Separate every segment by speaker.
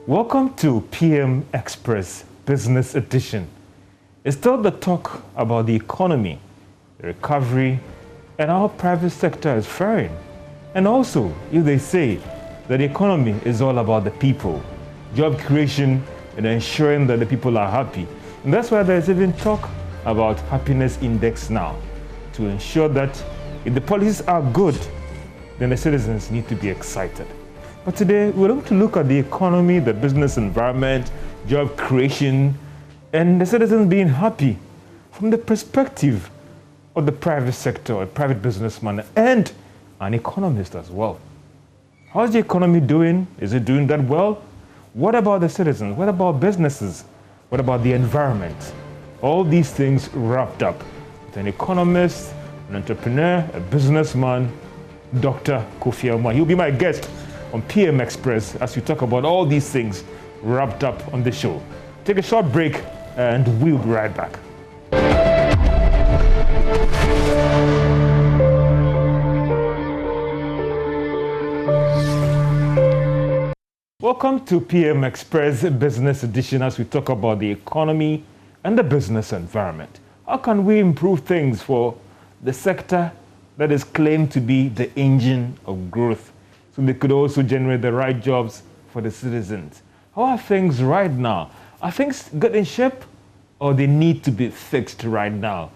Speaker 1: Welcome to PM Express Business Edition. It's still the talk about the economy, the recovery, and how private sector is faring. And also, if they say that the economy is all about the people, job creation, and ensuring that the people are happy. And that's why there's even talk about happiness index now, to ensure that if the policies are good, then the citizens need to be excited. But today, we're going to look at the economy, the business environment, job creation, and the citizens being happy from the perspective of the private sector, a private businessman, and an economist as well. How's the economy doing? Is it doing that well? What about the citizens? What about businesses? What about the environment? All these things wrapped up with an economist, an entrepreneur, a businessman, Dr. Kofi Amwa. He'll be my guest on PM Express as we talk about all these things wrapped up on the show. Take a short break and we'll be right back. Welcome to PM Express Business Edition as we talk about the economy and the business environment. How can we improve things for the sector that is claimed to be the engine of growth, so they could also generate the right jobs for the citizens? How are things right now? Are things good in shape, or they need to be fixed right now?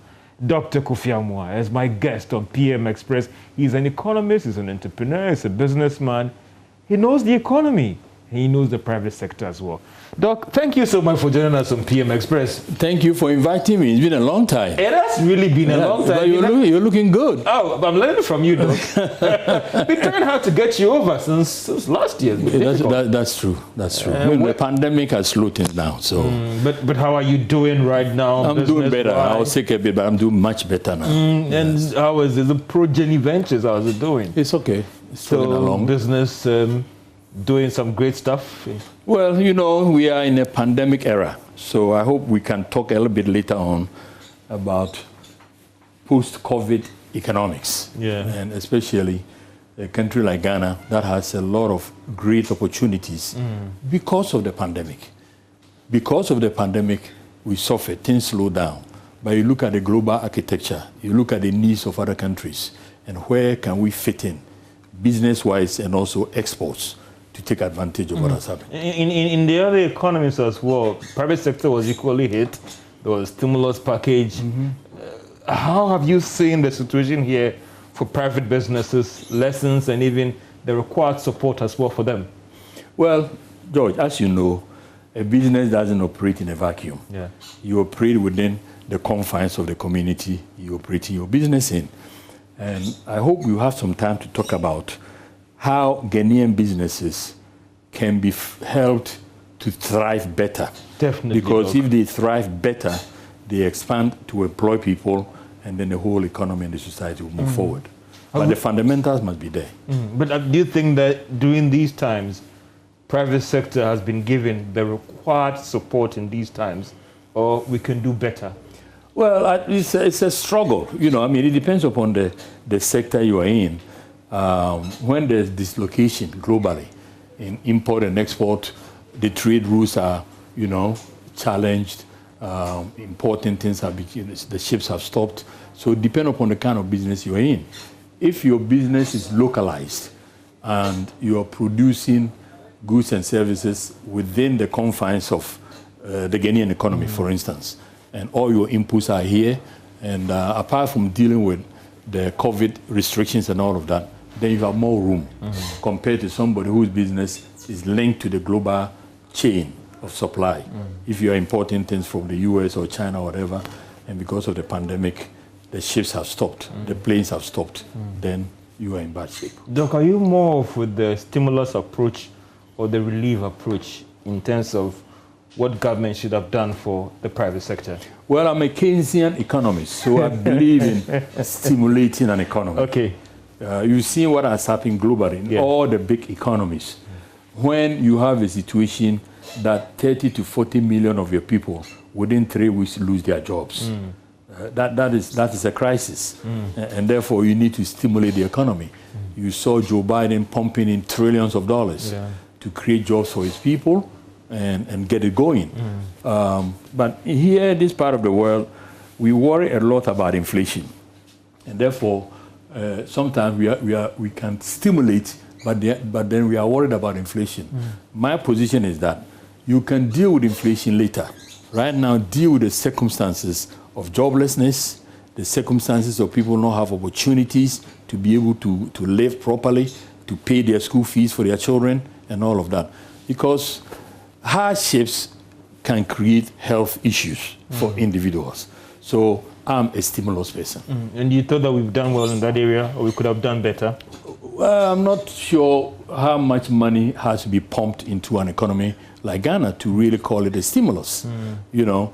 Speaker 1: Dr. Kofi Amwa is my guest on PM Express. He's an economist, he's an entrepreneur, he's a businessman. He knows the economy. He knows the private sector as well. Doc, thank you so much for joining us on PM Express.
Speaker 2: Thank you for inviting me. It's been a long time.
Speaker 1: It has really been a long time.
Speaker 2: You're looking good.
Speaker 1: Oh, I'm learning from you, Doc. We've been trying hard to get you over since last year.
Speaker 2: That's true. That's true. The pandemic has slowed things down. So,
Speaker 1: but how are you doing right now?
Speaker 2: I'm doing better. I was sick a bit, but I'm doing much better now.
Speaker 1: And how is it? The Progeny Ventures, how is it doing?
Speaker 2: It's okay. It's going along.
Speaker 1: Business doing some great stuff.
Speaker 2: Well, you know, we are in a pandemic era, so I hope we can talk a little bit later on about post-COVID economics.
Speaker 1: Yeah.
Speaker 2: And especially a country like Ghana that has a lot of great opportunities because of the pandemic. Because of the pandemic, we suffered, things slowed down. But you look at the global architecture, you look at the needs of other countries, and where can we fit in, business-wise and also exports, to take advantage of what has happened.
Speaker 1: In the other economies as well, private sector was equally hit. There was a stimulus package. How have you seen the situation here for private businesses, lessons, and even the required support as well for them?
Speaker 2: Well, George, as you know, a business doesn't operate in a vacuum.
Speaker 1: Yeah.
Speaker 2: You operate within the confines of the community you operate your business in. And I hope you have some time to talk about how Ghanaian businesses can be helped to thrive better.
Speaker 1: Definitely.
Speaker 2: Because if they thrive better, they expand to employ people, and then the whole economy and the society will move forward. But the fundamentals must be there.
Speaker 1: But do you think that during these times, private sector has been given the required support in these times, or we can do better?
Speaker 2: Well, it's a struggle. You know, I mean, it depends upon the sector you are in. When there's dislocation globally in import and export, the trade rules are, you know, challenged. Important things have been, the ships have stopped. So it depends upon the kind of business you're in. If your business is localized and you are producing goods and services within the confines of the Ghanaian economy, for instance, and all your inputs are here, and apart from dealing with the COVID restrictions and all of that, then you have more room compared to somebody whose business is linked to the global chain of supply. If you are importing things from the US or China or whatever, and because of the pandemic, the ships have stopped, the planes have stopped, then you are in bad shape.
Speaker 1: Doc, are you more with the stimulus approach or the relief approach in terms of what government should have done for the private sector?
Speaker 2: Well, I'm a Keynesian economist, so I believe in stimulating an economy.
Speaker 1: Okay.
Speaker 2: You've seen what has happened globally in all the big economies. When you have a situation that 30 to 40 million of your people within 3 weeks lose their jobs, that is a crisis. And therefore you need to stimulate the economy. You saw Joe Biden pumping in trillions of dollars to create jobs for his people and get it going. But here, this part of the world, we worry a lot about inflation. And therefore, sometimes we can stimulate, but then we are worried about inflation. My position is that you can deal with inflation later. Right now, deal with the circumstances of joblessness, the circumstances of people not have opportunities to be able to live properly, to pay their school fees for their children, and all of that. Because hardships can create health issues for individuals. So I'm a stimulus person.
Speaker 1: And you thought that we've done well in that area, or we could have done better?
Speaker 2: Well, I'm not sure how much money has to be pumped into an economy like Ghana to really call it a stimulus. You know,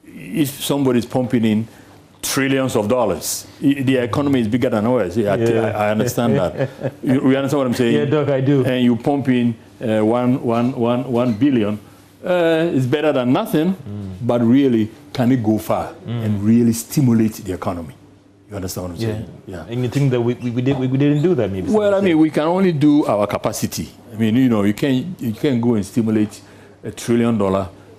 Speaker 2: if somebody's pumping in trillions of dollars, the economy is bigger than ours. I understand that. You understand what I'm saying?
Speaker 1: Yeah, Doc, I do.
Speaker 2: And you pump in 1 billion, it's better than nothing, but really, can it go far and really stimulate the economy? You understand what I'm saying?
Speaker 1: Yeah. And you think that we didn't do that, maybe?
Speaker 2: Well, I mean, we can only do our capacity. I mean, you know, you can't go and stimulate $1 trillion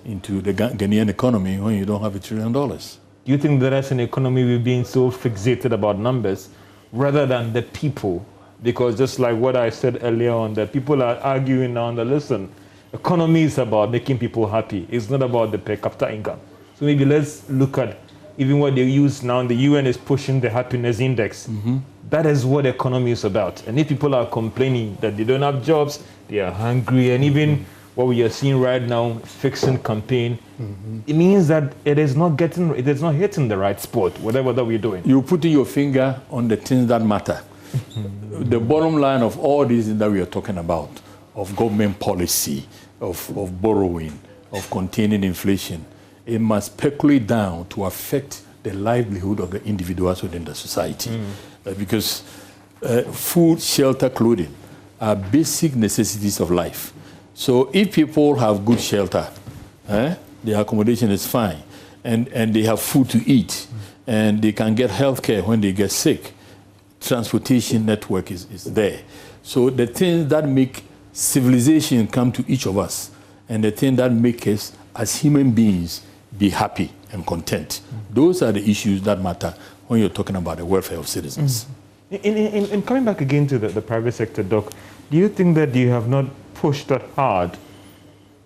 Speaker 2: into the Ghanaian economy when you don't have $1 trillion.
Speaker 1: Do you think that as an economy we've been so fixated about numbers rather than the people? Because just like what I said earlier on, that people are arguing now that, listen, economy is about making people happy. It's not about the per capita income. So maybe let's look at even what they use now. The UN is pushing the happiness index. That is what economy is about. And if people are complaining that they don't have jobs, they are hungry, and even what we are seeing right now, fixing campaign, it means that it is not hitting the right spot, whatever that we're doing.
Speaker 2: You're putting your finger on the things that matter. The bottom line of all these that we are talking about, of government policy, of borrowing, of containing inflation, it must percolate down to affect the livelihood of the individuals within the society. Because food, shelter, clothing are basic necessities of life. So if people have good shelter, their accommodation is fine, and they have food to eat, and they can get health care when they get sick, transportation network is there. So the things that make civilization come to each of us, and the things that make us as human beings be happy and content, those are the issues that matter when you're talking about the welfare of citizens.
Speaker 1: In coming back again to the private sector, Doc, do you think that you have not pushed that hard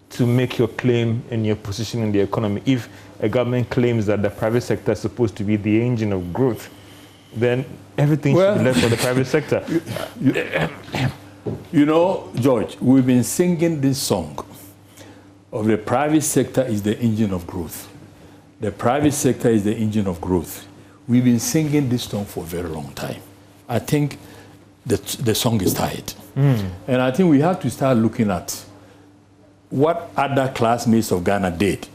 Speaker 1: to make your claim and your position in the economy? If a government claims that the private sector is supposed to be the engine of growth, then everything should be left for the private sector.
Speaker 2: You know, George, we've been singing this song of the private sector is the engine of growth. The private sector is the engine of growth. We've been singing this song for a very long time. I think the song is tired. And I think we have to start looking at what other classmates of Ghana did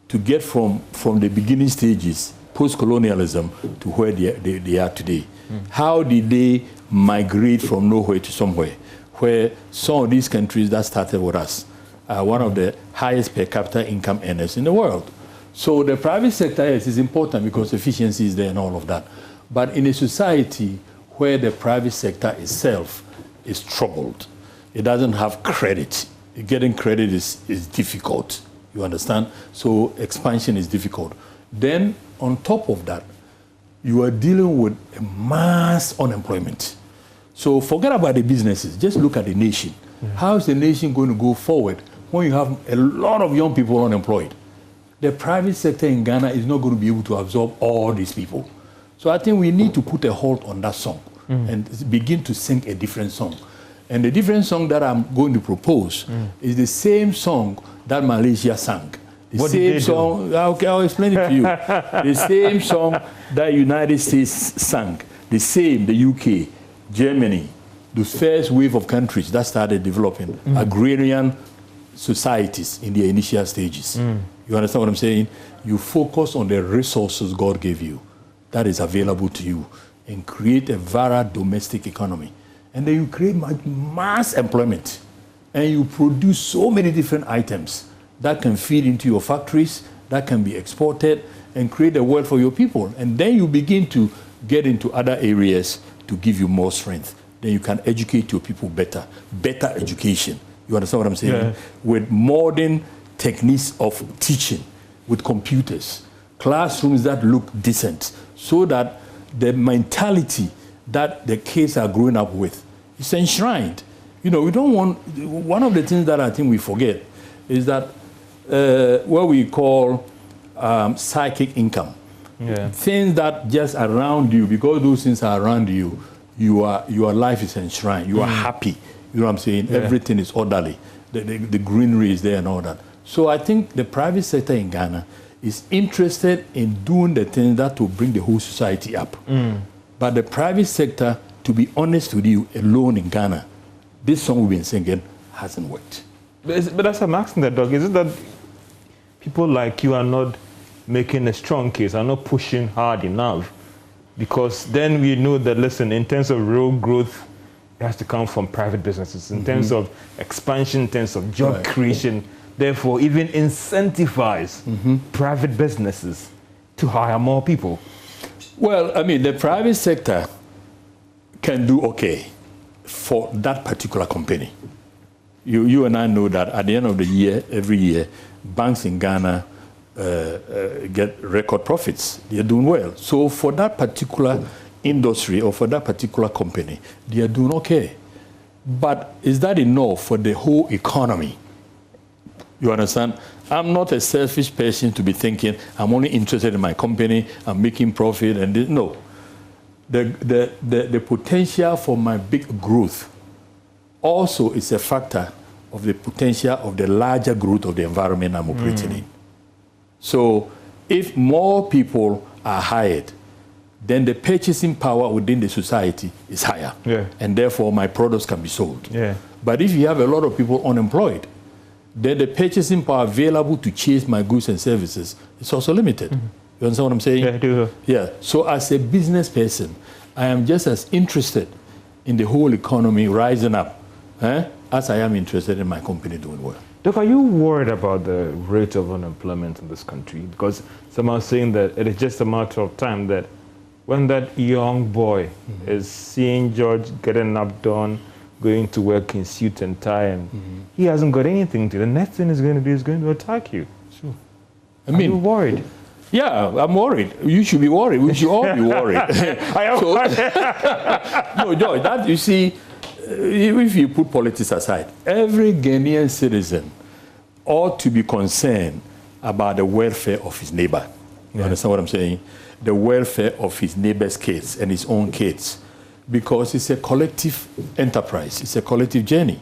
Speaker 2: to get from the beginning stages, post-colonialism, to where they are today. How did they migrate from nowhere to somewhere, where some of these countries that started with us are one of the highest per capita income earners in the world? So the private sector is important because efficiency is there and all of that. But in a society where the private sector itself is troubled, it doesn't have credit. Getting credit is difficult, you understand? So expansion is difficult. Then on top of that, you are dealing with a mass unemployment. So forget about the businesses, just look at the nation. How is the nation going to go forward when you have a lot of young people unemployed? The private sector in Ghana is not going to be able to absorb all these people. So I think we need to put a halt on that song and begin to sing a different song. And the different song that I'm going to propose is the same song that Malaysia sang. The same song, okay, I'll explain it to you. The same song that United States sang. The same, the UK, Germany, the first wave of countries that started developing agrarian societies in their initial stages. You understand what I'm saying? You focus on the resources God gave you that is available to you and create a varied domestic economy. And then you create mass employment and you produce so many different items that can feed into your factories, that can be exported and create a wealth for your people. And then you begin to get into other areas to give you more strength. Then you can educate your people better education. You understand what I'm saying?
Speaker 1: Yeah.
Speaker 2: With modern techniques of teaching, with computers, classrooms that look decent, so that the mentality that the kids are growing up with is enshrined. You know, we don't want, one of the things that I think we forget is that what we call psychic income.
Speaker 1: Yeah.
Speaker 2: Things that just around you, because those things are around you, your life is enshrined. You are happy. You know what I'm saying?
Speaker 1: Yeah.
Speaker 2: Everything is orderly. The greenery is there and all that. So I think the private sector in Ghana is interested in doing the things that will bring the whole society up. But the private sector, to be honest with you, alone in Ghana, this song we've been singing hasn't worked.
Speaker 1: But as I'm asking that, Doug, is it that people like you are not making a strong case, are not pushing hard enough? Because then we know that, listen, in terms of real growth, it has to come from private businesses. In terms of expansion, in terms of job creation, therefore, even incentivize private businesses to hire more people.
Speaker 2: Well, I mean, the private sector can do okay for that particular company. You and I know that at the end of the year, every year, banks in Ghana get record profits. They are doing well. So for that particular industry or for that particular company, they are doing okay. But is that enough for the whole economy? You understand? I'm not a selfish person to be thinking, I'm only interested in my company, I'm making profit, and this. No. The potential for my big growth also is a factor of the potential of the larger growth of the environment I'm operating in. So if more people are hired, then the purchasing power within the society is higher. And therefore my products can be sold. But if you have a lot of people unemployed, then the purchasing power available to chase my goods and services is also limited. You understand what I'm saying?
Speaker 1: Yeah, I do.
Speaker 2: Yeah. So as a business person, I am just as interested in the whole economy rising up as I am interested in my company doing well.
Speaker 1: Doc, are you worried about the rate of unemployment in this country? Because some are saying that it is just a matter of time that when that young boy is seeing George getting up done, going to work in suit and tie, and he hasn't got anything to, the next thing is going to attack you.
Speaker 2: Sure.
Speaker 1: Are you worried?
Speaker 2: Yeah, I'm worried. You should be worried. We should all be worried.
Speaker 1: I am worried.
Speaker 2: No, George, that, you see, if you put politics aside, every Ghanaian citizen ought to be concerned about the welfare of his neighbor. You understand what I'm saying? The welfare of his neighbor's kids and his own kids. Because it's a collective enterprise. It's a collective journey.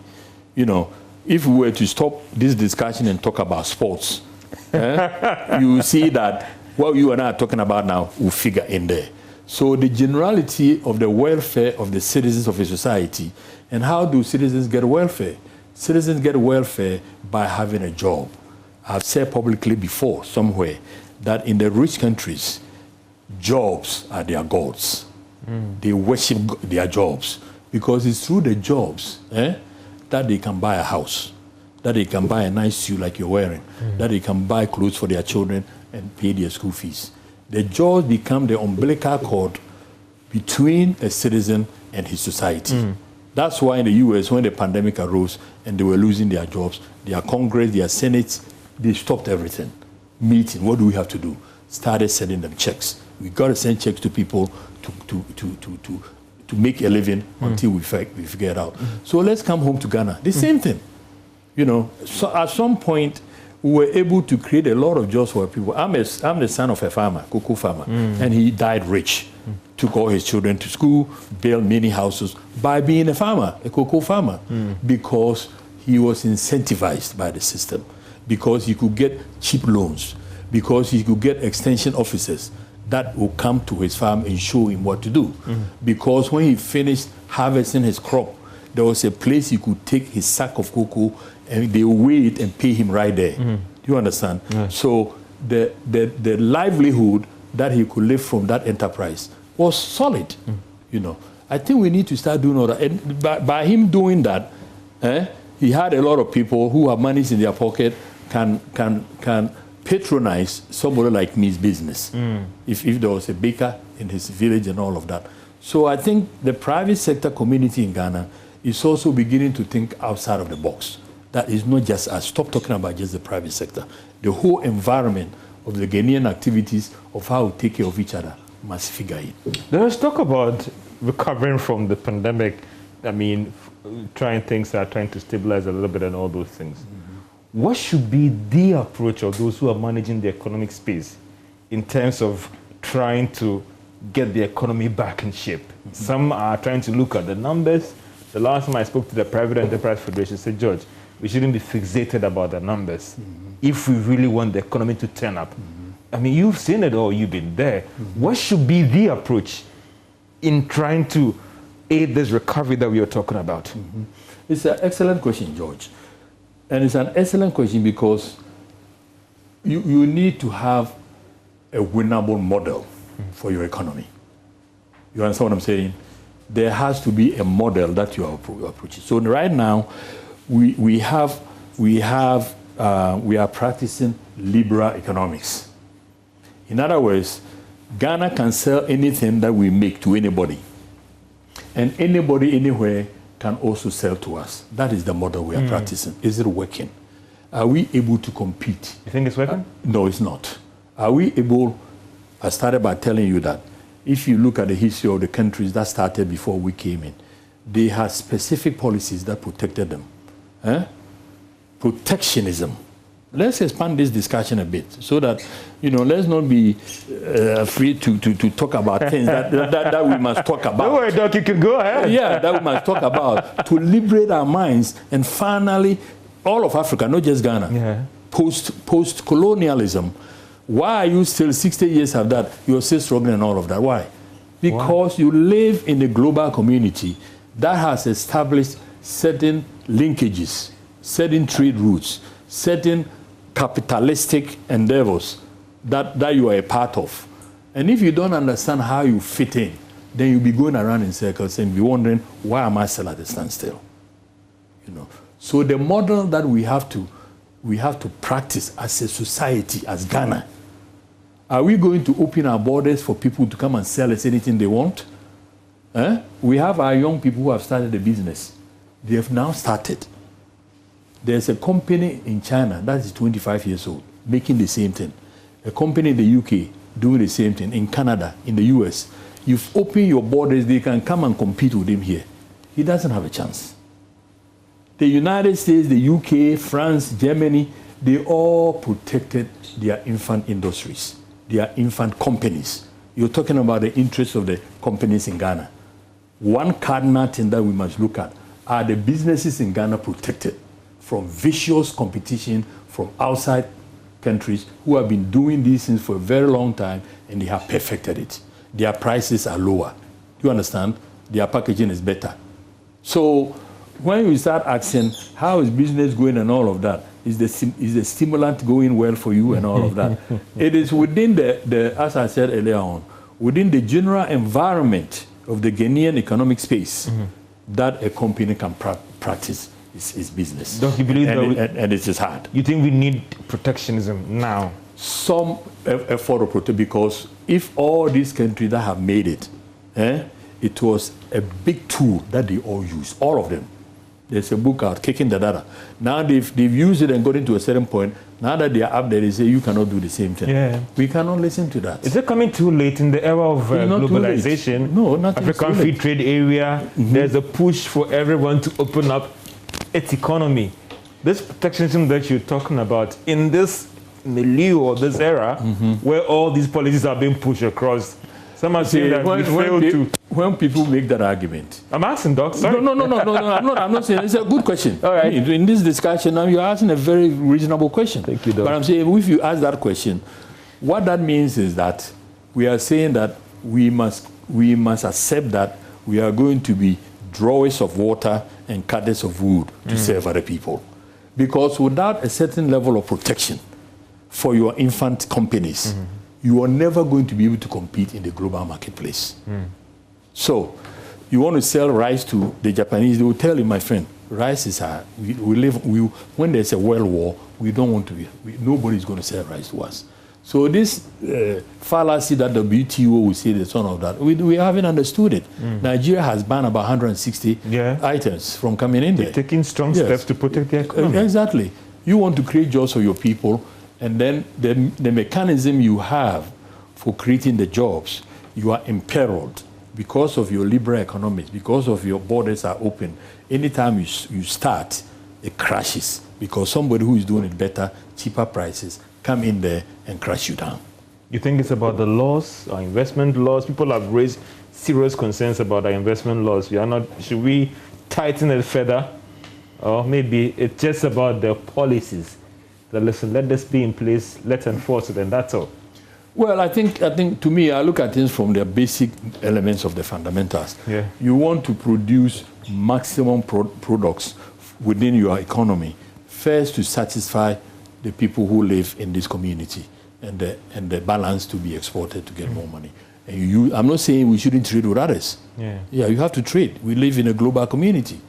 Speaker 2: You know, if we were to stop this discussion and talk about sports, you see that what you and I are talking about now will figure in there. So the generality of the welfare of the citizens of a society, and how do citizens get welfare? Citizens get welfare by having a job. I've said publicly before somewhere that in the rich countries, jobs are their gods. They worship their jobs because it's through the jobs that they can buy a house, that they can buy a nice suit like you're wearing, that they can buy clothes for their children and pay their school fees. The jobs become the umbilical cord between a citizen and his society. That's why in the US, when the pandemic arose and they were losing their jobs, their Congress, their Senate, they stopped everything. Meeting, what do we have to do? Started sending them checks. We got to send checks to people to make a living until we figure it out. So let's come home to Ghana. The same thing. You know, so at some point, we were able to create a lot of jobs for people. I'm the son of a farmer, cocoa farmer, and he died rich. Took all his children to school, built many houses by being a farmer, a cocoa farmer, because he was incentivized by the system, because he could get cheap loans, because he could get extension officers that will come to his farm and show him what to do. Because when he finished harvesting his crop, there was a place he could take his sack of cocoa and they weigh it and pay him right there. Do you understand? So the livelihood that he could live from that enterprise was solid. You know, I think we need to start doing all that. And by him doing that, he had a lot of people who have money in their pocket can patronize somebody like me's business. If there was a baker in his village and all of that. So I think the private sector community in Ghana is also beginning to think outside of the box. that is not just us. Stop talking about just the private sector. The whole environment of the Ghanaian activities, of how we take care of each other, must figure in.
Speaker 1: Let's talk about recovering from the pandemic. I mean, trying to stabilize a little bit and all those things. Mm-hmm. What should be the approach of those who are managing the economic space in terms of trying to get the economy back in shape? Mm-hmm. Some are trying to look at the numbers. The last time I spoke to the Private Enterprise Federation, I said, George, we shouldn't be fixated about the numbers if we really want the economy to turn up. I mean, you've seen it all, you've been there. What should be the approach in trying to aid this recovery that we are talking about?
Speaker 2: It's an excellent question, George. And it's an excellent question because you need to have a winnable model for your economy. You understand what I'm saying? There has to be a model that you are approaching. So right now, we are practicing liberal economics. In other words, Ghana can sell anything that we make to anybody. And anybody, anywhere, can also sell to us. That is the model we are practicing. Is it working? Are we able to compete?
Speaker 1: You think it's working?
Speaker 2: No, it's not. Are we able? I started by telling you that if you look at the history of the countries that started before we came in, they had specific policies that protected them. Protectionism. Let's expand this discussion a bit so that, let's not be afraid to talk about things that we must talk about.
Speaker 1: Don't worry, Doc, you can go ahead.
Speaker 2: Yeah, that we must talk about to liberate our minds and finally, all of Africa, not just Ghana, post-colonialism. Why are you still 60 years after that, you're still struggling and all of that? Why? Because you live in a global community that has established certain linkages, certain trade routes, certain capitalistic endeavors that you are a part of. And if you don't understand how you fit in, then you'll be going around in circles and be wondering, why am I still at a standstill? So the model that we have to practice as a society, as Ghana, are we going to open our borders for people to come and sell us anything they want? We have our young people who have started a business. They have now started. There's a company in China that is 25 years old, making the same thing. A company in the UK doing the same thing. In Canada, in the US. You've opened your borders, they can come and compete with him here. He doesn't have a chance. The United States, the UK, France, Germany, they all protected their infant industries, their infant companies. You're talking about the interests of the companies in Ghana. One cardinal thing that we must look at, are the businesses in Ghana protected from vicious competition from outside countries who have been doing these things for a very long time and they have perfected it. Their prices are lower. Do you understand? Their packaging is better. So when we start asking, how is business going and all of that, is the stimulant going well for you and all of that? It is within the, as I said earlier on, within the general environment of the Ghanaian economic space that a company can practice its business.
Speaker 1: Don't you believe
Speaker 2: and it is hard.
Speaker 1: You think we need protectionism now?
Speaker 2: Some effort of protection, because if all these countries that have made it, it was a big tool that they all use, all of them. There's a book out, Kicking the Data. Now they've used it and got into a certain point. Now that they are up there, they say you cannot do the same thing.
Speaker 1: Yeah.
Speaker 2: We cannot listen to that.
Speaker 1: Is it coming too late in the era of globalization?
Speaker 2: No, not
Speaker 1: African Free Trade Area. There's a push for everyone to open up its economy. This protectionism that you're talking about in this milieu or this era, where all these policies are being pushed across, some are saying that we failed to.
Speaker 2: When people make that argument,
Speaker 1: I'm asking, Doc. Sorry.
Speaker 2: No. I'm not saying it's a good question.
Speaker 1: All right.
Speaker 2: In this discussion, now you're asking a very reasonable question.
Speaker 1: Thank you, Doc.
Speaker 2: But I'm saying if you ask that question, what that means is that we are saying that we must accept that we are going to be drawers of water and cutters of wood to serve other people, because without a certain level of protection for your infant companies, you are never going to be able to compete in the global marketplace. So, you want to sell rice to the Japanese, they will tell you, my friend, rice is hard. When there's a world war, we don't want to be, nobody is going to sell rice to us. So this fallacy that the WTO will say the son of that, we haven't understood it. Nigeria has banned about 160 items from coming in there.
Speaker 1: Taking strong steps to protect the economy.
Speaker 2: Exactly. You want to create jobs for your people, and then the mechanism you have for creating the jobs, you are imperiled because of your liberal economics, because of your borders are open. Anytime you start, it crashes because somebody who is doing it better, cheaper prices, come in there and crash you down.
Speaker 1: You think it's about the laws, our investment laws? People have raised serious concerns about our investment laws. Should we tighten it further? Or maybe it's just about the policies. That listen, let this be in place, let's enforce it, and that's all.
Speaker 2: Well, I think to me, I look at things from the basic elements of the fundamentals. You want to produce maximum products within your economy, first to satisfy the people who live in this community, and the balance to be exported to get more money. And I'm not saying we shouldn't trade with others. Yeah, you have to trade. We live in a global community.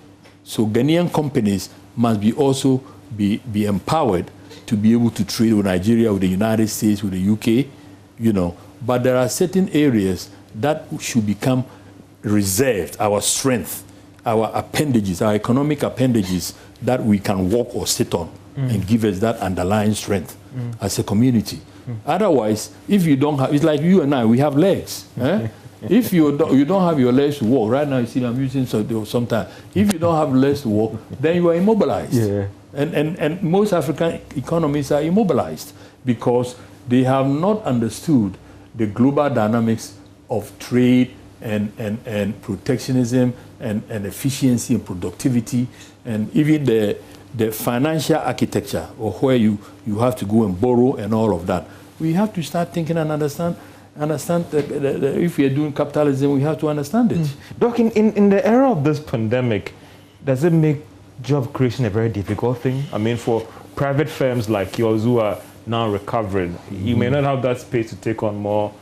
Speaker 2: So Ghanaian companies must also be empowered to be able to trade with Nigeria, with the United States, with the UK, But there are certain areas that should become reserved, our strength, our appendages, our economic appendages that we can walk or sit on and give us that underlying strength as a community. Otherwise, if you don't have, it's like you and I, we have legs. If you don't have your legs to walk, right now you see I'm using sometimes. If you don't have legs to walk, then you are immobilized. And most African economies are immobilized because they have not understood the global dynamics of trade and protectionism and efficiency and productivity, and even the financial architecture, or where you have to go and borrow and all of that. We have to start thinking and understand that if we are doing capitalism, we have to understand it.
Speaker 1: Doc, in the era of this pandemic, does it make job creation a very difficult thing? I mean, for private firms like yours who are now recovering, you may not have that space to take on more.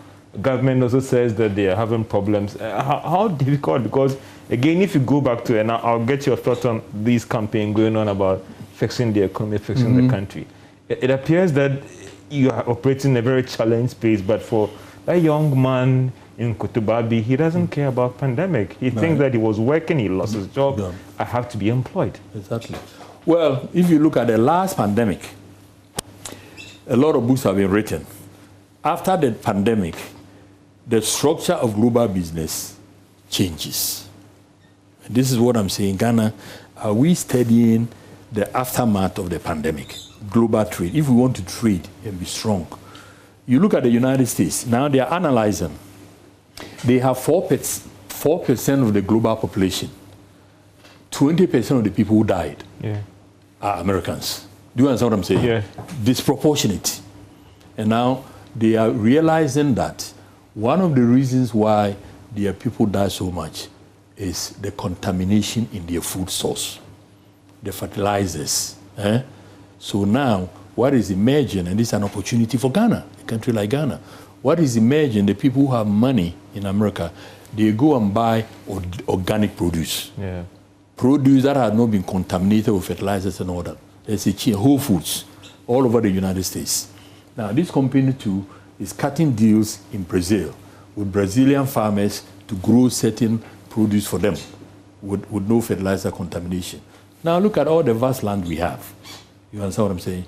Speaker 1: Government also says that they are having problems. How difficult? Because again, if you go back to, and I'll get your thoughts on this campaign going on about fixing the economy, fixing the country. It appears that you are operating in a very challenged space, but for a young man in Kotobabi, he doesn't care about pandemic. He thinks that he was working, he lost his job, I have to be employed.
Speaker 2: Exactly. Well, if you look at the last pandemic, a lot of books have been written. After the pandemic, the structure of global business changes. And this is what I'm saying. Ghana, are we studying the aftermath of the pandemic? Global trade. If we want to trade and be strong. You look at the United States. Now they are analyzing. They have 4% of the global population. 20% of the people who died are Americans. Do you understand what I'm saying?
Speaker 1: Yeah.
Speaker 2: Disproportionate. And now they are realizing that one of the reasons why their people die so much is the contamination in their food source, the fertilizers. So now, what is emerging, and this is an opportunity for Ghana, a country like Ghana, what is emerging, the people who have money in America, they go and buy organic produce. Produce that has not been contaminated with fertilizers and all that. There's a chain, Whole Foods, all over the United States. Now, this company too is cutting deals in Brazil with Brazilian farmers to grow certain produce for them with no fertilizer contamination. Now, look at all the vast land we have. You understand what I'm saying?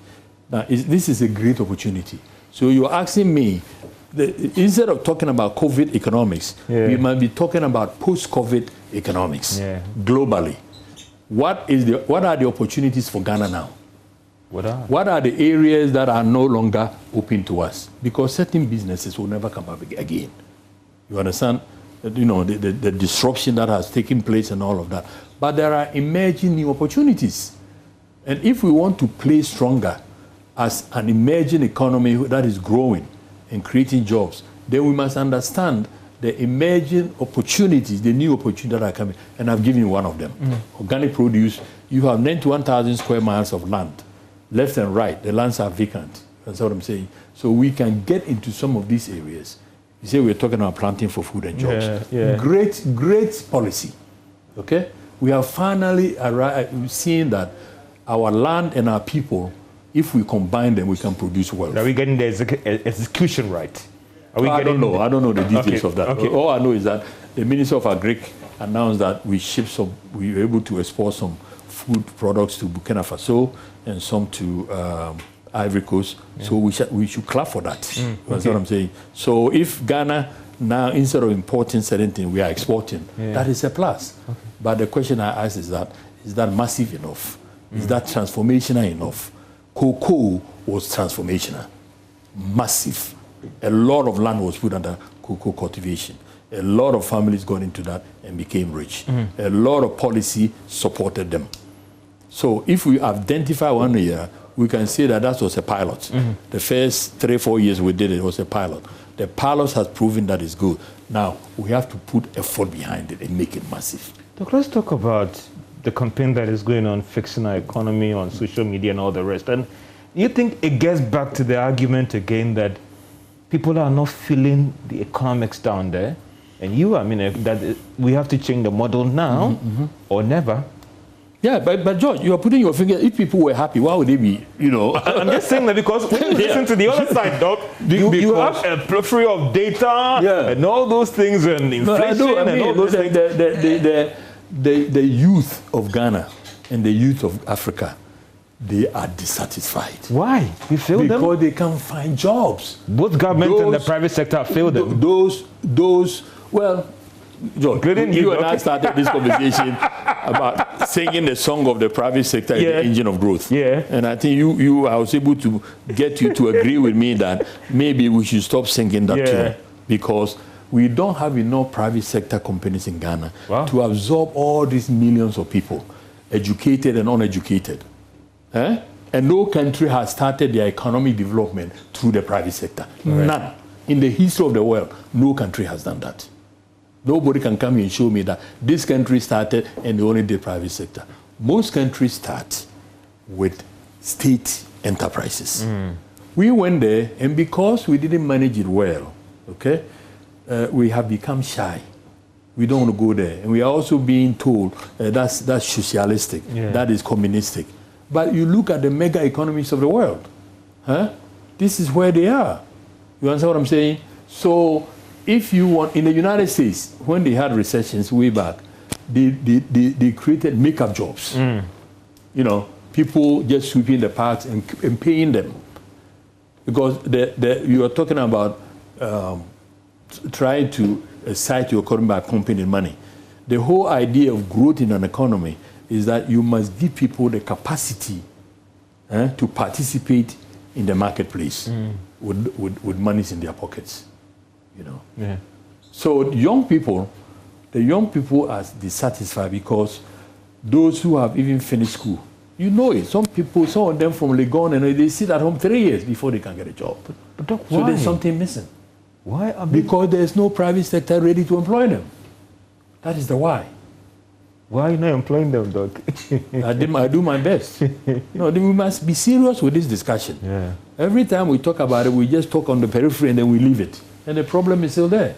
Speaker 2: Now, this is a great opportunity. So you're asking me, instead of talking about COVID economics, we might be talking about post-COVID economics globally. What are the opportunities for Ghana now? What are the areas that are no longer open to us? Because certain businesses will never come back again. You understand? The disruption that has taken place and all of that. But there are emerging new opportunities. And if we want to play stronger as an emerging economy that is growing and creating jobs, then we must understand the emerging opportunities, the new opportunities that are coming. And I've given you one of them. Organic produce, you have 91,000 square miles of land. Left and right, the lands are vacant. That's what I'm saying. So we can get into some of these areas. You say we're talking about planting for food and jobs. Great policy. Okay? We have finally seen that our land and our people If we combine them, we can produce wealth.
Speaker 1: Are we getting the execution right?
Speaker 2: I don't know. I don't know the details of that.
Speaker 1: Okay.
Speaker 2: All I know is that the Minister of Agric announced that we were able to export some food products to Burkina Faso and some to Ivory Coast. Yeah. So we should clap for that. That's what I'm saying. So if Ghana now, instead of importing certain things, we are exporting, that is a plus. Okay. But the question I ask is that massive enough? Is that transformational enough? Cocoa was transformational, massive. A lot of land was put under cocoa cultivation. A lot of families got into that and became rich. A lot of policy supported them. So if we identify 1 year, we can say that was a pilot. The first 3-4 years we did it was a pilot. The pilot has proven that it's good. Now, we have to put effort behind it and make it massive.
Speaker 1: Doc, let's talk about the campaign that is going on, fixing our economy on social media and all the rest. And you think it gets back to the argument again that people are not feeling the economics down there? And that we have to change the model now or never.
Speaker 2: Yeah, but George, you are putting your finger. If people were happy, why would they be?
Speaker 1: I'm just saying that because when you listen to the other side, Doc, you have a plethora of data and all those things and inflation and all those things.
Speaker 2: The youth of Ghana and the youth of Africa, they are dissatisfied.
Speaker 1: Why? You failed them?
Speaker 2: Because they can't find jobs.
Speaker 1: Both government and the private sector have failed them.
Speaker 2: Well, George, you and I started this conversation about singing the song of the private sector is the engine of growth.
Speaker 1: Yeah.
Speaker 2: And I think I was able to get you to agree with me that maybe we should stop singing that tune, because we don't have enough private sector companies in Ghana to absorb all these millions of people, educated and uneducated. And no country has started their economic development through the private sector. Right. None. In the history of the world, no country has done that. Nobody can come here and show me that this country started and they only did private sector. Most countries start with state enterprises. We went there, and because we didn't manage it well, we have become shy. We don't want to go there. And we are also being told that's socialistic, that is communistic. But you look at the mega economies of the world. This is where they are. You understand what I'm saying? So if you want, in the United States, when they had recessions way back, they created makeup jobs. People just sweeping the parks and paying them. Because you are talking about trying to cite your economy by pumping in money. The whole idea of growth in an economy is that you must give people the capacity to participate in the marketplace with monies in their pockets. So the young people are dissatisfied because those who have even finished school, some of them from Legon, and they sit at home 3 years before they can get a job.
Speaker 1: But Doc,
Speaker 2: so there's something missing.
Speaker 1: Why?
Speaker 2: Because there's no private sector ready to employ them. That is the why.
Speaker 1: Why are you not employing them, Doc?
Speaker 2: I do my best. We must be serious with this discussion. Every time we talk about it, we just talk on the periphery and then we leave it. And the problem is still there.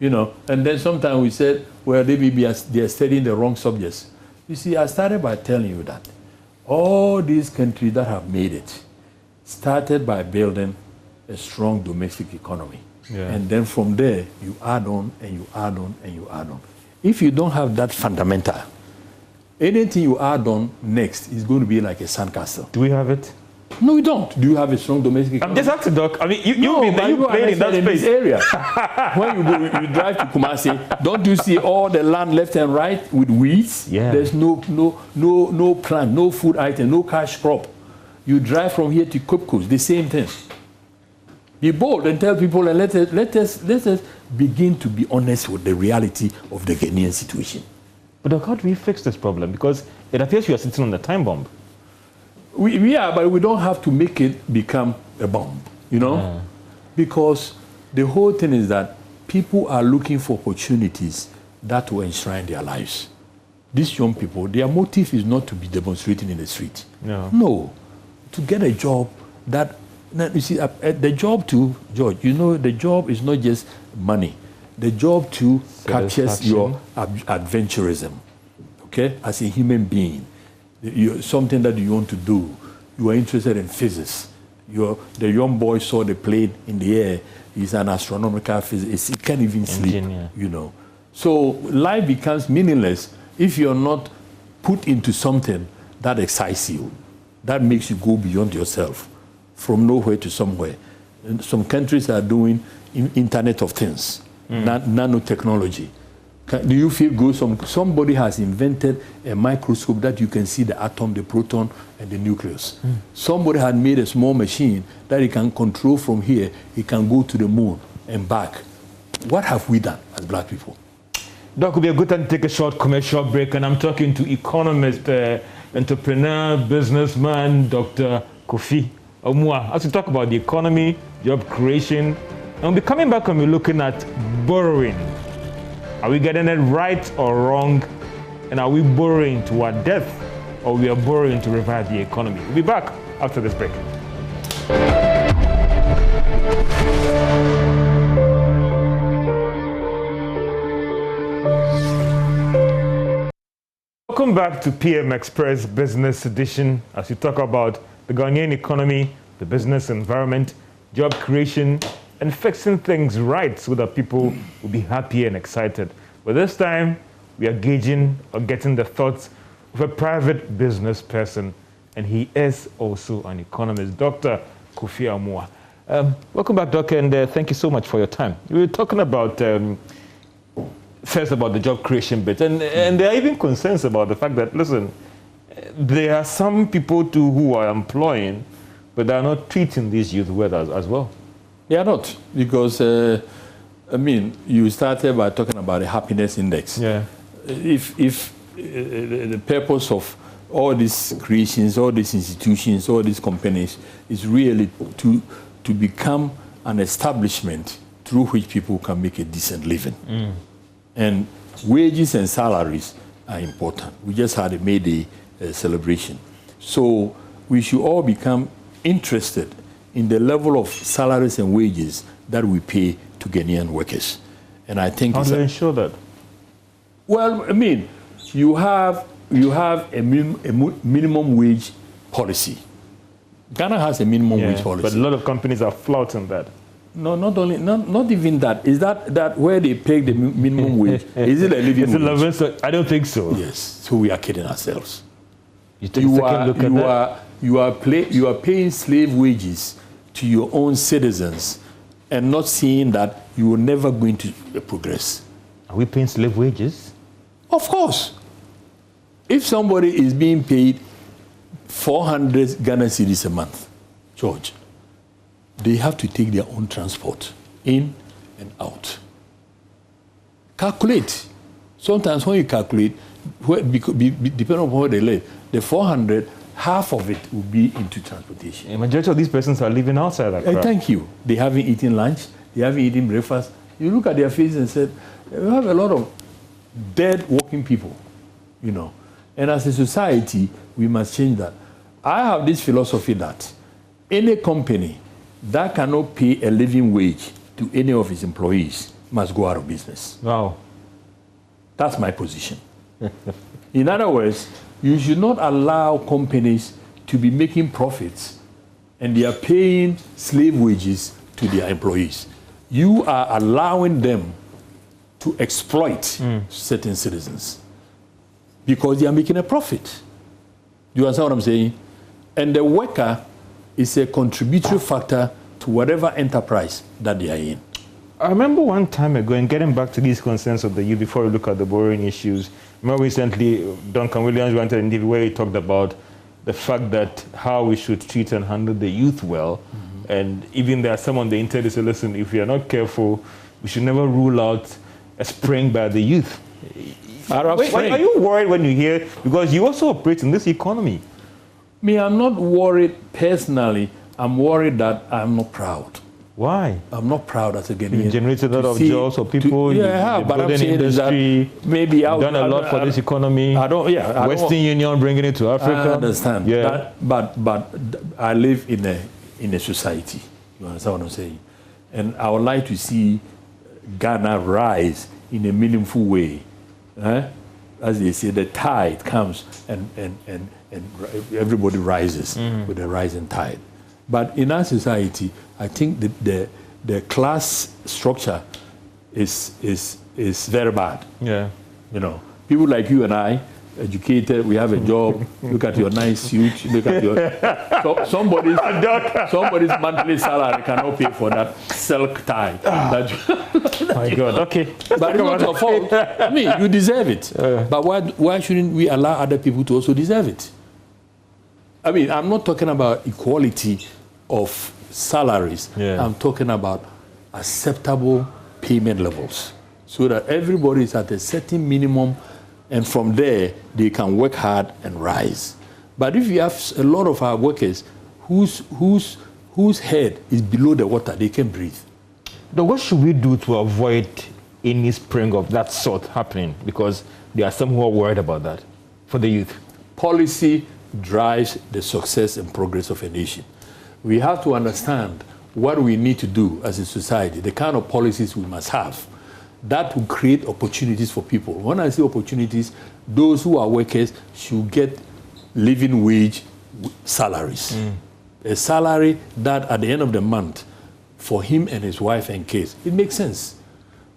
Speaker 2: And then sometimes we said, well, they are studying the wrong subjects. You see, I started by telling you that all these countries that have made it started by building a strong domestic economy. And then from there, you add on and you add on and you add on. If you don't have that fundamental, anything you add on next is going to be like a sandcastle.
Speaker 1: Do we have it?
Speaker 2: No, we don't. Do you have a strong domestic economy?
Speaker 1: I'm just asking, Doc. You've been playing in that space.
Speaker 2: This area. When you drive to Kumasi, don't you see all the land left and right with weeds? There's no plant, no food item, no cash crop. You drive from here to Cape Coast, the same thing. Be bold and tell people, and let us begin to be honest with the reality of the Ghanaian situation.
Speaker 1: But Doc, how do we fix this problem? Because it appears you are sitting on the time bomb.
Speaker 2: We are, but we don't have to make it become a bomb, Because the whole thing is that people are looking for opportunities that will enshrine their lives. These young people, their motive is not to be demonstrating in the street. No. To get a job that, you see, the job too, George, the job is not just money. The job too captures your adventurism, as a human being. Something that you want to do. you are interested in physics. The young boy saw the plane in the air. He's an astronomical physicist. He can't even sleep, you know. So life becomes meaningless if you're not put into something that excites you, that makes you go beyond yourself, from nowhere to somewhere. And some countries are doing Internet of Things, nanotechnology. Do you feel good? Somebody has invented a microscope that you can see the atom, the proton, and the nucleus. Somebody had made a small machine that he can control from here. He can go to the moon and back. What have we done as black people?
Speaker 1: Doc, would be a good time to take a short commercial break, and I'm talking to economist, entrepreneur, businessman, Dr. Kofi Amoah, as we talk about the economy, job creation, and we'll be coming back and we're looking at borrowing. Are we getting it right or wrong? And are we borrowing to our death, or we are borrowing to revive the economy? We'll be back after this break. Welcome back to PM Express Business Edition, as we talk about the Ghanaian economy, the business environment, job creation, and fixing things right so that people will be happy and excited. But this time, we are gauging or getting the thoughts of a private business person, and he is also an economist, Dr. Kofi Amoah. Welcome back, Doctor, and thank you so much for your time. We were talking about, first about the job creation bit, and there are even concerns about the fact that, listen, there are some people too who are employing, but they are not treating these youth well as well.
Speaker 2: They are not, because, you started by talking about the happiness index.
Speaker 1: Yeah.
Speaker 2: If the purpose of all these creations, all these institutions, all these companies is really to become an establishment through which people can make a decent living. And wages and salaries are important. We just had a May Day celebration. So we should all become interested in the level of salaries and wages that we pay to Ghanaian workers. And I think...
Speaker 1: How do you ensure that?
Speaker 2: Well, you have a minimum wage policy. Ghana has a minimum wage policy.
Speaker 1: But a lot of companies are flouting that.
Speaker 2: No, not even that. Is that where they pay the minimum wage? Is it a living wage?
Speaker 1: I don't think so.
Speaker 2: Yes. So we are kidding ourselves.
Speaker 1: You
Speaker 2: are paying slave wages to your own citizens and not seeing that you are never going to progress.
Speaker 1: Are we paying slave wages?
Speaker 2: Of course. If somebody is being paid 400 Ghana cedis a month, George, they have to take their own transport in and out. Calculate. Sometimes when you calculate, depending on where they live, the 400, half of it will be into transportation.
Speaker 1: The majority of these persons are living outside that crowd.
Speaker 2: Thank you. They haven't eaten lunch. They haven't eaten breakfast. You look at their faces and said, we have a lot of dead working people, you know. And as a society, we must change that. I have this philosophy that any company that cannot pay a living wage to any of its employees must go out of business.
Speaker 1: Wow.
Speaker 2: That's my position. In other words, you should not allow companies to be making profits and they are paying slave wages to their employees. You are allowing them to exploit certain citizens because they are making a profit. Do you understand what I'm saying? And the worker is a contributory factor to whatever enterprise that they are in.
Speaker 1: I remember one time ago, and getting back to these concerns of the youth before we look at the borrowing issues, more recently, Duncan Williams went to an interview where he talked about the fact that how we should treat and handle the youth well. And even there are some on the internet who say, listen, if we are not careful, we should never rule out a spring by the youth. Are you worried when you hear, because you also operate in this economy?
Speaker 2: I'm not worried personally. I'm worried that I'm not proud.
Speaker 1: Why?
Speaker 2: I'm not proud as a Ghanaian.
Speaker 1: You generated a lot of jobs for people.
Speaker 2: But I'm saying industry, that maybe I've
Speaker 1: done a lot for this economy. Western Union bringing it to Africa.
Speaker 2: I understand. Yeah. But I live in a society. You understand what I'm saying? And I would like to see Ghana rise in a meaningful way. as they say, the tide comes and everybody rises with the rising tide. But in our society, I think the class structure is very bad.
Speaker 1: Yeah.
Speaker 2: You know, people like you and I, educated, we have a job, look at your nice suit, look at your... So somebody's monthly salary cannot pay for that silk tie.
Speaker 1: My God, okay.
Speaker 2: But it's not your fault. I mean, you deserve it. But why shouldn't we allow other people to also deserve it? I mean, I'm not talking about equality of salaries.
Speaker 1: Yeah.
Speaker 2: I'm talking about acceptable payment levels so that everybody is at a certain minimum, and from there they can work hard and rise. But if you have a lot of our workers whose head is below the water, they can breathe.
Speaker 1: Now, what should we do to avoid any spring of that sort happening? Because there are some who are worried about that for the youth.
Speaker 2: Policy drives the success and progress of a nation. We have to understand what we need to do as a society, the kind of policies we must have that will create opportunities for people. When I say opportunities, those who are workers should get living wage salaries. A salary that at the end of the month, for him and his wife and kids, it makes sense.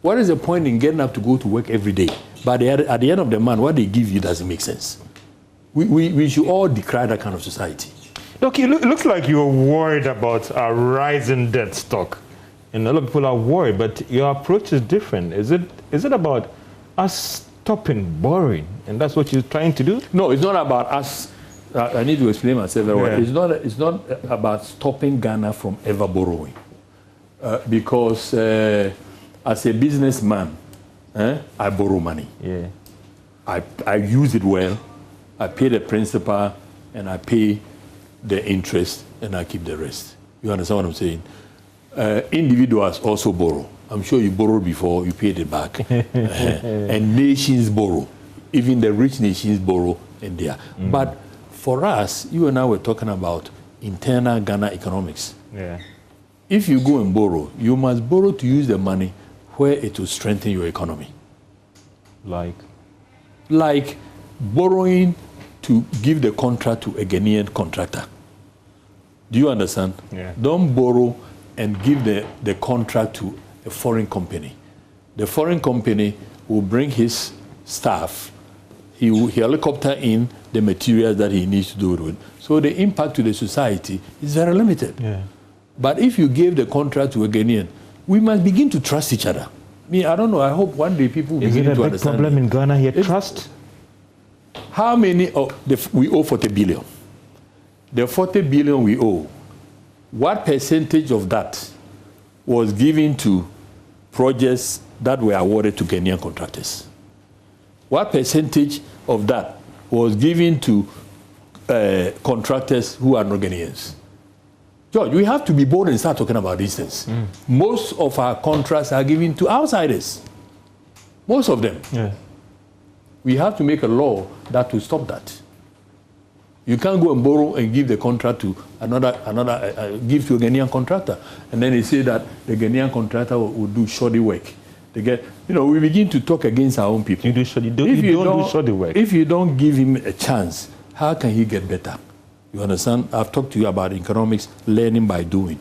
Speaker 2: What is the point in getting up to go to work every day? But at the end of the month, what they give you doesn't make sense. We should all decry that kind of society.
Speaker 1: Okay, it looks like you're worried about a rising debt stock. And a lot of people are worried, but your approach is different. Is it about us stopping borrowing? And that's what you're trying to do?
Speaker 2: No, it's not about us. I need to explain myself very well.
Speaker 1: Yeah.
Speaker 2: It's not about stopping Ghana from ever borrowing. Because as a businessman, I borrow money.
Speaker 1: Yeah.
Speaker 2: I use it well. I pay the principal and I pay the interest and I keep the rest. You understand what I'm saying? Individuals also borrow. I'm sure you borrowed before, you paid it back. And nations borrow. Even the rich nations borrow in there. But for us, you and I were talking about internal Ghana economics.
Speaker 1: Yeah.
Speaker 2: If you go and borrow, you must borrow to use the money where it will strengthen your economy. Like borrowing to give the contract to a Ghanaian contractor. Do you understand?
Speaker 1: Yeah.
Speaker 2: Don't borrow and give the contract to a foreign company. The foreign company will bring his staff. He will helicopter in the materials that he needs to do it with. So the impact to the society is very limited.
Speaker 1: Yeah.
Speaker 2: But if you gave the contract to a Ghanaian, we must begin to trust each other. I mean, I don't know. I hope one day people will begin to understand.
Speaker 1: Is it a big problem in Ghana here, trust?
Speaker 2: How many we owe 40 billion? The 40 billion we owe, what percentage of that was given to projects that were awarded to Ghanaian contractors? What percentage of that was given to contractors who are not Ghanaians? George, we have to be bold and start talking about these things. Most of our contracts are given to outsiders. Most of them.
Speaker 1: Yeah.
Speaker 2: We have to make a law that will stop that. You can't go and borrow and give the contract to give to a Ghanaian contractor. And then they say that the Ghanaian contractor will do shoddy work. We begin to talk against our own people.
Speaker 1: You do shoddy work.
Speaker 2: If you don't give him a chance, how can he get better? You understand? I've talked to you about economics, learning by doing.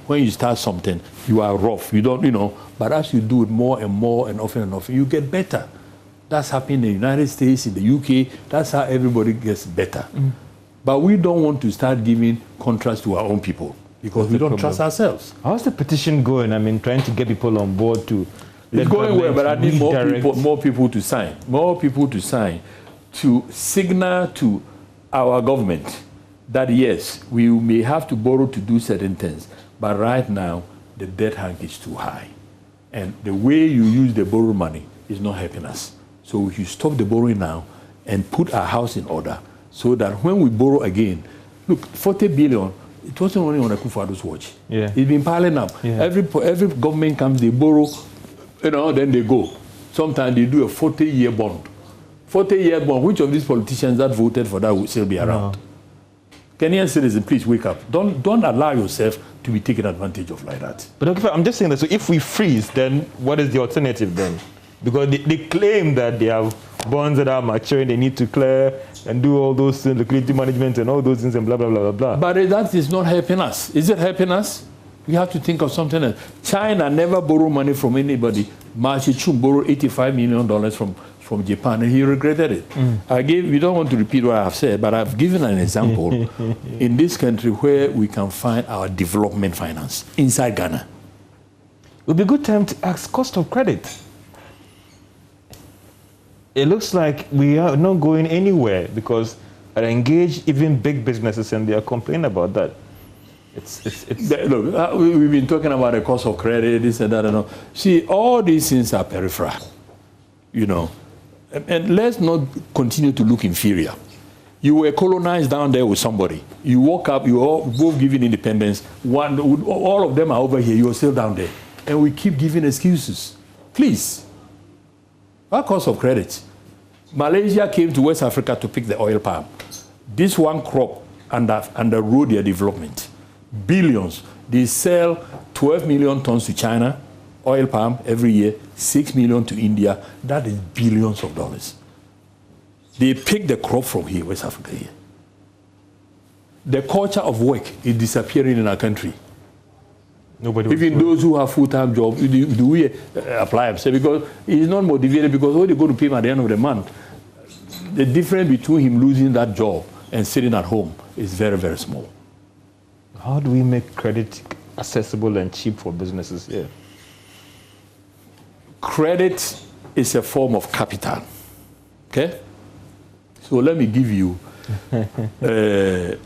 Speaker 2: When you start something, you are rough. You don't, but as you do it more and more and often, you get better. That's happening in the United States, in the UK. That's how everybody gets better. But we don't want to start giving contracts to our own people because we don't trust ourselves.
Speaker 1: How's the petition going? I mean, trying to get people on board to...
Speaker 2: It's going well, but I need more people to sign. More people to sign to signal to our government that, yes, we may have to borrow to do certain things, but right now, the debt hang is too high. And the way you use the borrowed money is not helping us. So we should stop the borrowing now and put our house in order so that when we borrow again, look, 40 billion, it wasn't only on Akufo-Addo's watch.
Speaker 1: Yeah.
Speaker 2: It's been piling up.
Speaker 1: Yeah.
Speaker 2: Every government comes, they borrow, then they go. Sometimes they do a 40-year bond. 40-year bond, which of these politicians that voted for that will still be around? No. Ghanaian citizens, please wake up. Don't allow yourself to be taken advantage of like that.
Speaker 1: But okay, I'm just saying that, so if we freeze, then what is the alternative then? Because they claim that they have bonds that are maturing, they need to clear and do all those things, liquidity management and all those things and blah, blah, blah, blah, blah.
Speaker 2: But that is not helping us. Is it helping us? We have to think of something else. China never borrowed money from anybody. Ma Zedong borrowed $85 million from Japan, and he regretted it. We don't want to repeat what I have said, but I've given an example in this country where we can find our development finance inside Ghana.
Speaker 1: It would be a good time to ask cost of credit. It looks like we are not going anywhere because I engage even big businesses and they are complaining about that.
Speaker 2: Look, we've been talking about the cost of credit, this and that, and all. See, all these things are peripheral, you know. And let's not continue to look inferior. You were colonized down there with somebody. You woke up, you all both given independence. All of them are over here, you're still down there. And we keep giving excuses. Please. What cost of credit? Malaysia came to West Africa to pick the oil palm. This one crop underrode their development. Billions. They sell 12 million tons to China, oil palm every year, 6 million to India. That is billions of dollars. They pick the crop from here, West Africa here. The culture of work is disappearing in our country. Even those who have full-time jobs, do we apply themselves? Because he's not motivated because what they're going to pay him at the end of the month. The difference between him losing that job and sitting at home is very, very small.
Speaker 1: How do we make credit accessible and cheap for businesses here?
Speaker 2: Credit is a form of capital. Okay? So let me give you $30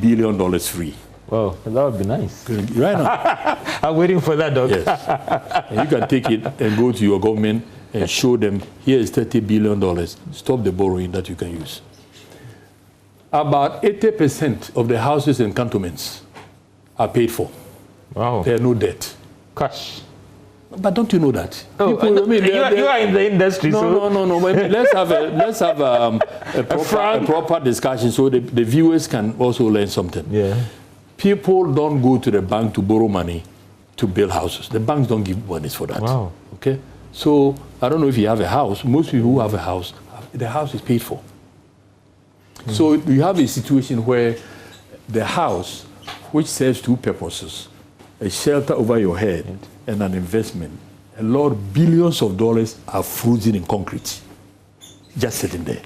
Speaker 2: billion free.
Speaker 1: Wow, that would be nice.
Speaker 2: Right now.
Speaker 1: I'm waiting for that, Doc.
Speaker 2: Yes. And you can take it and go to your government and show them, here is $30 billion. Stop the borrowing that you can use. About 80% of the houses in cantonments are paid for.
Speaker 1: Wow.
Speaker 2: There are no debt.
Speaker 1: Cash.
Speaker 2: But don't you know that?
Speaker 1: Oh,
Speaker 2: People,
Speaker 1: you are in the industry.
Speaker 2: No. Let's have a proper discussion so the viewers can also learn something.
Speaker 1: Yeah.
Speaker 2: People don't go to the bank to borrow money to build houses. The banks don't give money for that.
Speaker 1: Wow.
Speaker 2: Okay? So I don't know if you have a house. Most people who have a house, the house is paid for. So you have a situation where the house, which serves two purposes, a shelter over your head and an investment, a lot of billions of dollars are frozen in concrete, just sitting there,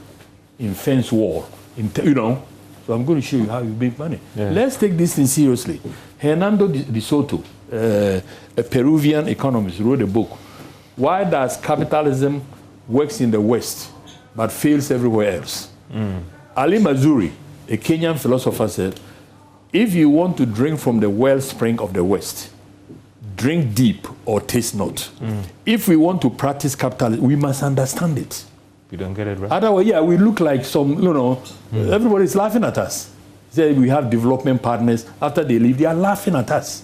Speaker 2: in fence wall, you know. So I'm going to show you how you make money. Yeah. Let's take this thing seriously. Hernando de Soto, a Peruvian economist, wrote a book, Why Does Capitalism Works in the West but Fails Everywhere Else? Ali Mazuri, a Kenyan philosopher, said, if you want to drink from the wellspring of the West, drink deep or taste not. If we want to practice capitalism, we must understand it.
Speaker 1: You don't get it right.
Speaker 2: Otherwise, we look like some, everybody's laughing at us. Say we have development partners. After they leave, they are laughing at us.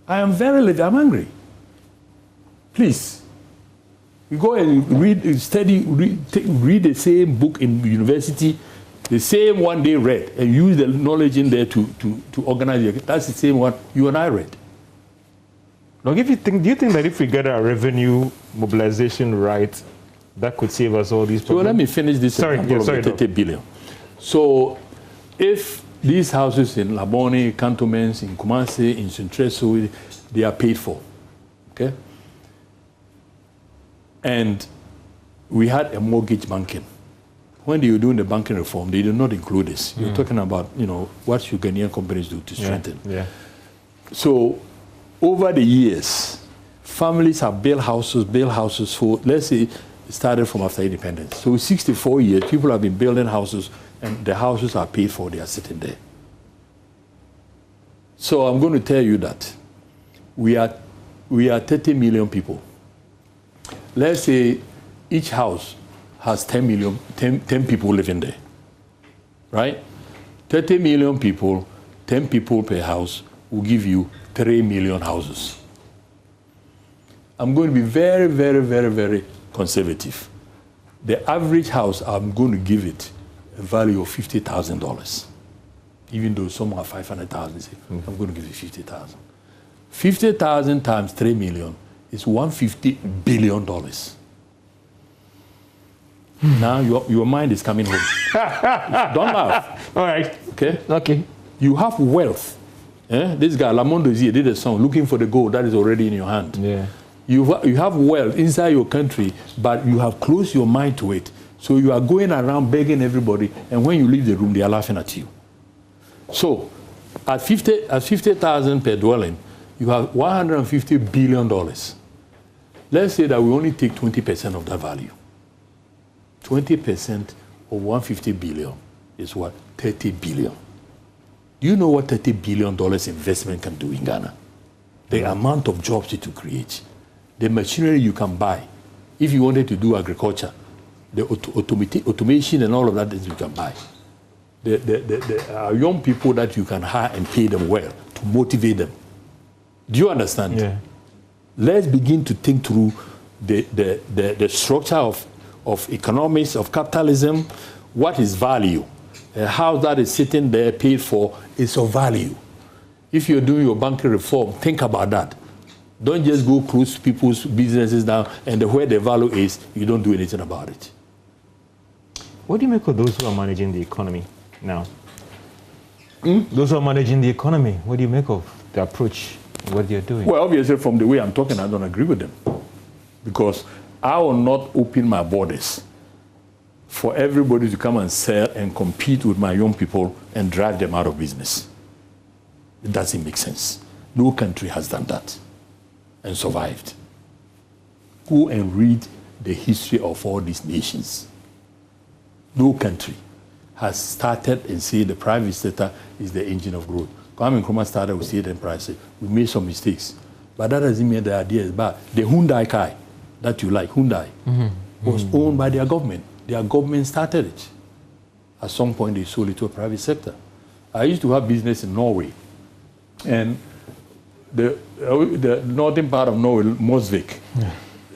Speaker 2: I'm angry. Please, you go and read the same book in university, the same one they read, and use the knowledge in there to organize it. That's the same one you and I read.
Speaker 1: Now, do you think that if we get our revenue mobilization right, that could save us all these problems?
Speaker 2: So let me finish this.
Speaker 1: Sorry,
Speaker 2: $30 billion. So if these houses in Labone, cantonments, in Kumasi, in Sintreso, they are paid for, okay? And we had a mortgage banking. When they were doing the banking reform, they did not include this. You're talking about, what should Ghanaian companies do to strengthen.
Speaker 1: Yeah.
Speaker 2: So over the years, families have built houses for, let's say, it started from after independence. So 64 years, people have been building houses, and the houses are paid for, they are sitting there. So I'm going to tell you that we are 30 million people. Let's say each house has 10 people living there, right? 30 million people, 10 people per house will give you 3 million houses. I'm going to be very, very, very, very conservative. The average house, I'm going to give it a value of $50,000. Even though some are 500,000, I'm going to give you 50,000. 50,000 times 3 million is $150 billion. Now your mind is coming home. Don't laugh.
Speaker 1: All right.
Speaker 2: Okay?
Speaker 1: Okay.
Speaker 2: You have wealth. This guy, Lamont Dozier, did a song, looking for the gold that is already in your hand.
Speaker 1: Yeah.
Speaker 2: You have wealth inside your country, but you have closed your mind to it. So you are going around begging everybody, and when you leave the room, they are laughing at you. So at 50,000 per dwelling, you have $150 billion. Let's say that we only take 20% of that value. 20% of 150 billion is what? 30 billion. Do you know what $30 billion investment can do in Ghana? The amount of jobs it will create, the machinery you can buy. If you wanted to do agriculture, the automation and all of that things you can buy. The young people that you can hire and pay them well to motivate them. Do you understand?
Speaker 1: Yeah.
Speaker 2: Let's begin to think through the structure of economics, of capitalism. What is value? How that is sitting there paid for is of value. If you're doing your banking reform, think about that. Don't just go close people's businesses down and where the value is, you don't do anything about it.
Speaker 1: What do you make of those who are managing the economy now? Those who are managing the economy, what do you make of the approach, what they're doing?
Speaker 2: Well, obviously, from the way I'm talking, I don't agree with them. Because I will not open my borders for everybody to come and sell and compete with my young people and drive them out of business. It doesn't make sense. No country has done that and survived. Go and read the history of all these nations. No country has started and said the private sector is the engine of growth. Kwame Nkrumah started with state enterprise. We made some mistakes. But that doesn't mean the idea is bad. The Hyundai car that you like, Hyundai, was owned by their government. Their government started it. At some point, they sold it to a private sector. I used to have business in Norway. And the northern part of Norway, Mosvik,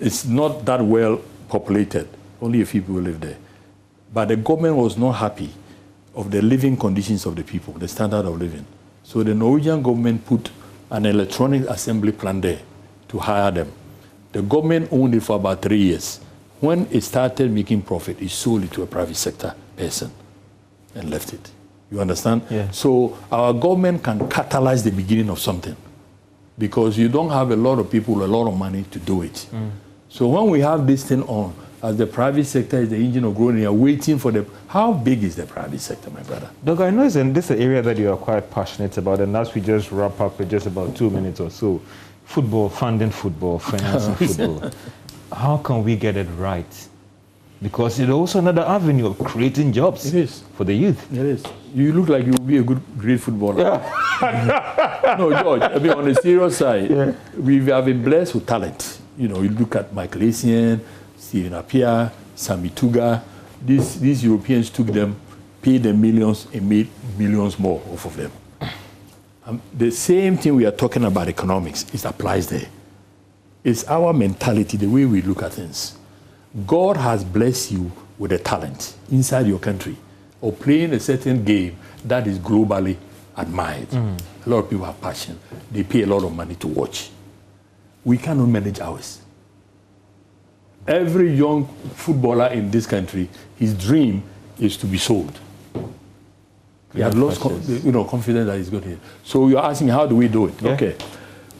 Speaker 2: it's not that well populated. Only a few people live there. But the government was not happy of the living conditions of the people, the standard of living. So the Norwegian government put an electronic assembly plant there to hire them. The government owned it for about 3 years. When it started making profit, it sold it to a private sector person and left it. You understand?
Speaker 1: Yeah.
Speaker 2: So our government can catalyze the beginning of something because you don't have a lot of people with a lot of money to do it. So when we have this thing on, as the private sector is the engine of growth, and you're waiting for the... How big is the private sector, my brother?
Speaker 1: Doug, I know this is an area that you are quite passionate about, and as we just wrap up in just about 2 minutes or so, football, funding football, financing football. How can we get it right? Because it's also another avenue of creating jobs.
Speaker 2: It is.
Speaker 1: For the youth.
Speaker 2: It is. You look like you will be a great footballer. Yeah. No, George, I mean, on the serious side, we have been blessed with talent. You know, you look at Michael Essien, Stephen Appiah, Sami Tuga. These Europeans took them, paid them millions, and made millions more off of them. The same thing we are talking about economics, it applies there. It's our mentality, the way we look at things. God has blessed you with a talent inside your country or playing a certain game that is globally admired. A lot of people have passion. They pay a lot of money to watch. We cannot manage ours. Every young footballer in this country, his dream is to be sold. He has lost confidence that he's got here. So you're asking me, how do we do it?
Speaker 1: Yeah.
Speaker 2: Okay.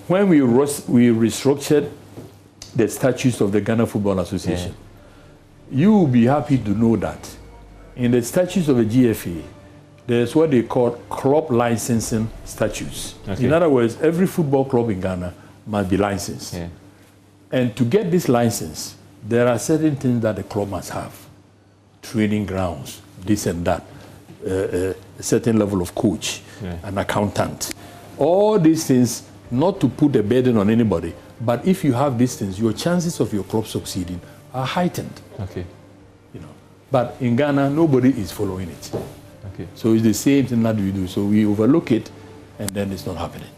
Speaker 2: When we restructured the statutes of the Ghana Football Association, you will be happy to know that in the statutes of the GFA, there's what they call club licensing statutes. Okay. In other words, every football club in Ghana must be licensed. Yeah. And to get this license, there are certain things that the club must have. Training grounds, this and that, a certain level of coach, an accountant. All these things, not to put a burden on anybody, but if you have these things, your chances of your club succeeding are heightened. Okay. You know, but in Ghana, nobody is following it. Okay. So it's the same thing that we do. So we overlook it, and then it's not happening.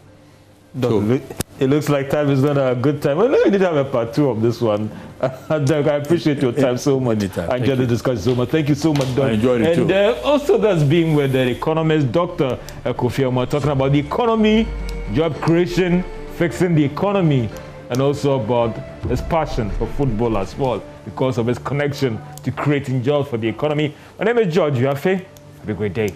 Speaker 1: So, it looks like time is not a good time. Well, we need to have a part 2 of this one. Doug, I appreciate your time so much. I enjoyed the discussion so much. Thank you so much, Doug.
Speaker 2: I enjoyed it too.
Speaker 1: And also that's being with the economist, Dr. Kofi Omo, talking about the economy, job creation, fixing the economy, and also about his passion for football as well, because of his connection to creating jobs for the economy. My name is George Yafe. Have a great day.